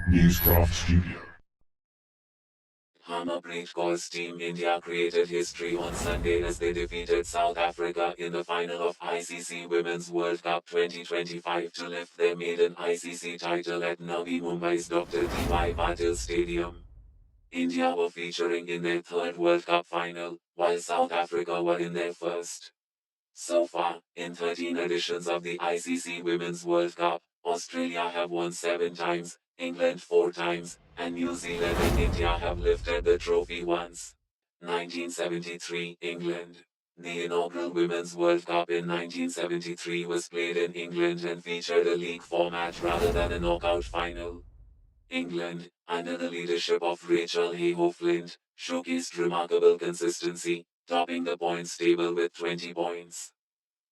Newscraft Studio. Harmanpreet Kaur's Team India created history on Sunday as they defeated South Africa in the final of ICC Women's World Cup 2025 to lift their maiden ICC title at Navi Mumbai's Dr. D.Y. Patil Stadium. India were featuring in their third World Cup final, while South Africa were in their first. So far, in 13 editions of the ICC Women's World Cup, Australia have won 7 times, England 4 times, and New Zealand and India have lifted the trophy once. 1973 England. The inaugural Women's World Cup in 1973 was played in England and featured a league format rather than a knockout final. England, under the leadership of Rachel Hayhoe-Flint, showcased remarkable consistency, topping the points table with 20 points.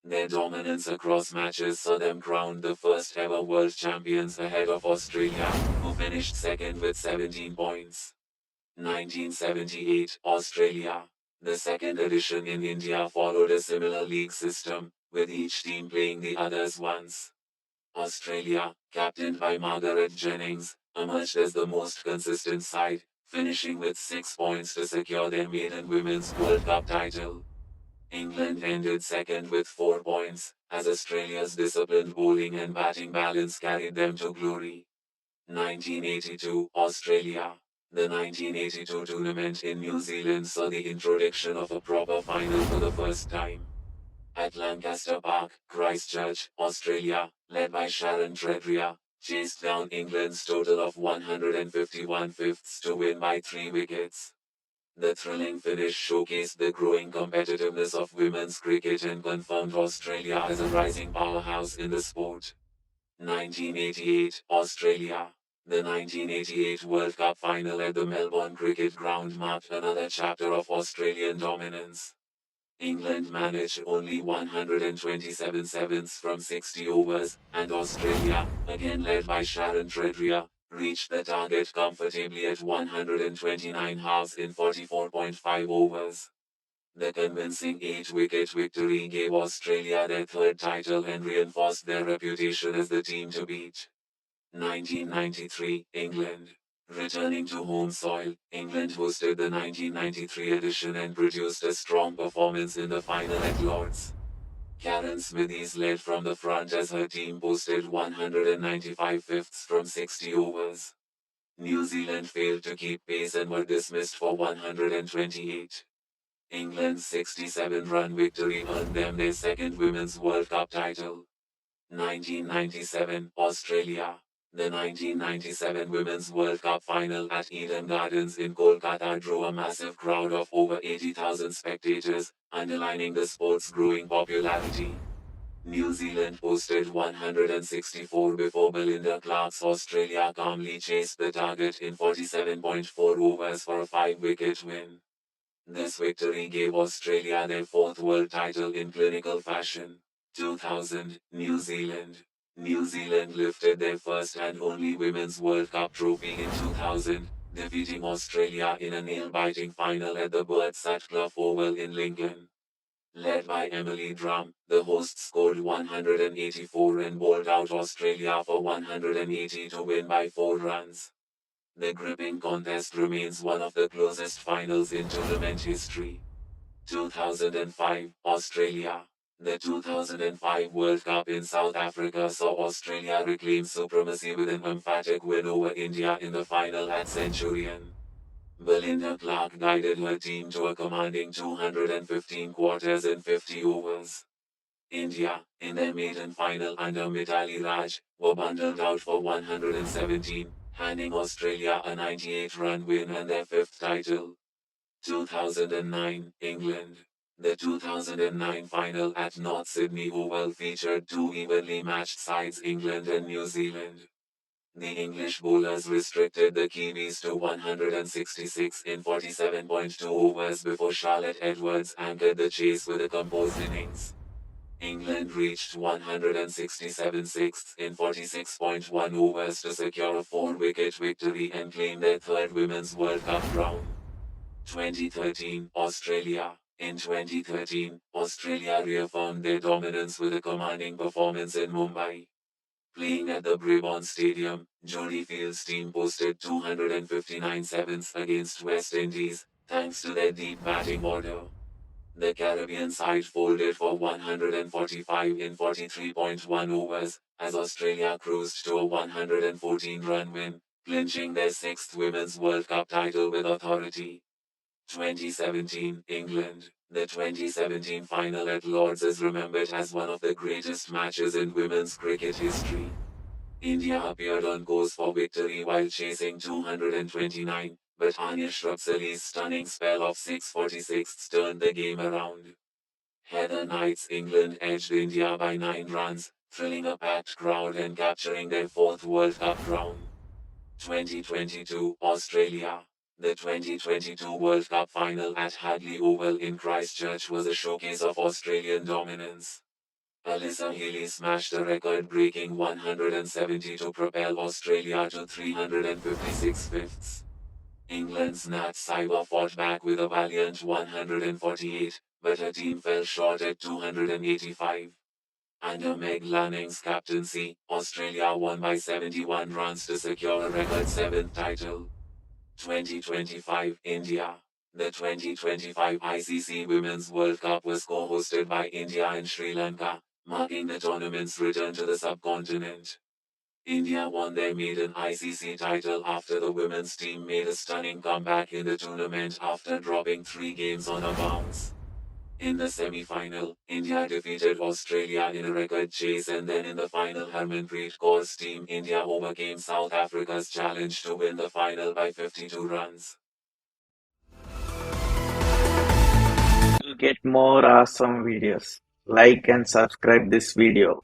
Their dominance across matches saw them crowned the first ever world champions ahead of Australia, who finished second with 17 points. 1978 Australia. The second edition in India followed a similar league system, with each team playing the others once. Australia, captained by Margaret Jennings, emerged as the most consistent side, finishing with 6 points to secure their maiden Women's World Cup title. England ended second with 4 points, as Australia's disciplined bowling and batting balance carried them to glory. 1982 Australia. The 1982 tournament in New Zealand saw the introduction of a proper final for the first time. At Lancaster Park, Christchurch, Australia, led by Sharon Tredrea, chased down England's total of 151 fifths to win by 3 wickets. The thrilling finish showcased the growing competitiveness of women's cricket and confirmed Australia as a rising powerhouse in the sport. 1988 Australia. The 1988 World Cup final at the Melbourne Cricket Ground marked another chapter of Australian dominance. England managed only 127 sevens from 60 overs, and Australia, again led by Sharon Tredrea, reached the target comfortably at 129 halves in 44.5 overs. The convincing 8-wicket victory gave Australia their third title and reinforced their reputation as the team to beat. 1993 England. Returning to home soil, England hosted the 1993 edition and produced a strong performance in the final at Lord's. Karen Smithies led from the front as her team posted 195 fifths from 60 overs. New Zealand failed to keep pace and were dismissed for 128. England's 67-run victory earned them their second Women's World Cup title. 1997 Australia. The 1997 Women's World Cup final at Eden Gardens in Kolkata drew a massive crowd of over 80,000 spectators, underlining the sport's growing popularity. New Zealand posted 164 before Belinda Clark's Australia calmly chased the target in 47.4 overs for a 5-wicket win. This victory gave Australia their fourth world title in clinical fashion. 2000 New Zealand. New Zealand lifted their first and only Women's World Cup trophy in 2000, defeating Australia in a nail-biting final at the Bert Sutcliffe Oval in Lincoln. Led by Emily Drum, the hosts scored 184 and bowled out Australia for 180 to win by 4 runs. The gripping contest remains one of the closest finals in tournament history. 2005 Australia. The 2005 World Cup in South Africa saw Australia reclaim supremacy with an emphatic win over India in the final at Centurion. Belinda Clark guided her team to a commanding 215 quarters in 50 overs. India, in their maiden final under Mithali Raj, were bundled out for 117, handing Australia a 98-run win and their fifth title. 2009 England. The 2009 final at North Sydney Oval featured two evenly matched sides, England and New Zealand. The English bowlers restricted the Kiwis to 166 in 47.2 overs before Charlotte Edwards anchored the chase with a composed innings. England reached 167 sixths in 46.1 overs to secure a 4-wicket victory and claim their third Women's World Cup crown. 2013 Australia. In 2013, Australia reaffirmed their dominance with a commanding performance in Mumbai. Playing at the Brabant Stadium, Jody Field's team posted 259 sevens against West Indies, thanks to their deep batting order. The Caribbean side folded for 145 in 43.1 overs, as Australia cruised to a 114-run win, clinching their sixth Women's World Cup title with authority. 2017 England. The 2017 final at Lord's is remembered as one of the greatest matches in women's cricket history. India appeared on course for victory while chasing 229, but Anish Rapsali's stunning spell of 646 turned the game around. Heather Knight's England edged India by 9 runs, thrilling a packed crowd and capturing their fourth World Cup crown. 2022 Australia. The 2022 World Cup final at Hadley Oval in Christchurch was a showcase of Australian dominance. Alyssa Healy smashed a record-breaking 170 to propel Australia to 356 fifths. England's Nat Cyber fought back with a valiant 148, but her team fell short at 285. Under Meg Lanning's captaincy, Australia won by 71 runs to secure a record seventh title. 2025 India. The 2025 ICC Women's World Cup was co-hosted by India and Sri Lanka, marking the tournament's return to the subcontinent. India won their maiden ICC title after the women's team made a stunning comeback in the tournament after dropping 3 games on a bounce. In the semi-final, India defeated Australia in a record chase, and then in the final Harmanpreet Kaur's team India overcame South Africa's challenge to win the final by 52 runs. To get more awesome videos, like and subscribe this video.